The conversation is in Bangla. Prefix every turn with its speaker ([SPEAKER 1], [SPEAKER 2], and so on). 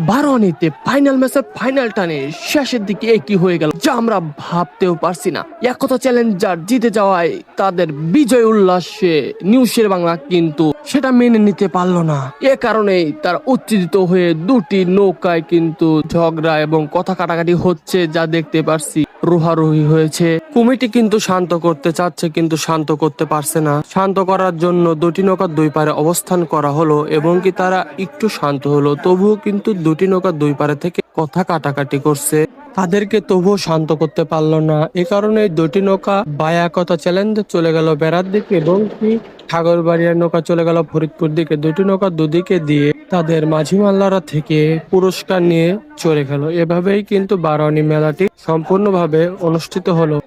[SPEAKER 1] বারোয়ানিতে ফাইনাল ম্যাচের ফাইনাল টানে শেষের দিকে একই হয়ে গেল, যা আমরা ভাবতেও পারছি না। এক কথা চ্যালেঞ্জার জিতে যাওয়ায় তাদের বিজয় উল্লাসে নিউ শের বাংলা কিন্তু সেটা মেনে নিতে পারলো না। এ কারণেই তারা উত্তেজিত হয়ে দুটি নৌকায় কিন্তু ঝগড়া এবং কথা কাটাকাটি হচ্ছে, যা দেখতে পারছি। রোহারোহি হয়েছে। কমিটি কিন্তু শান্ত করতে চাচ্ছে কিন্তু শান্ত করতে পারছে না। শান্ত করার জন্য দুটি নৌকার দুই পারে অবস্থান করা হলো এবং কি তারা একটু শান্ত হলো, তবুও কিন্তু দুটি নৌকার দুই পারে থেকে কথা কাটাকাটি করছে। তাদেরকে তবুও শান্ত করতে পারলো না। এ কারণে দুটি নৌকা বায়া কথা চ্যালেঞ্জে চলে গেল বেড়ার দিকে এবং কি ঠাকুরবাড়িয়ার নৌকা চলে গেল ফরিদপুর দিকে। দুটি নৌকা দুদিকে দিয়ে তাদের মাঝি মাল্লারা থেকে পুরস্কার নিয়ে চলে গেল। এভাবেই কিন্তু বারোয়ানি মেলাটি সম্পূর্ণভাবে অনুষ্ঠিত হলো।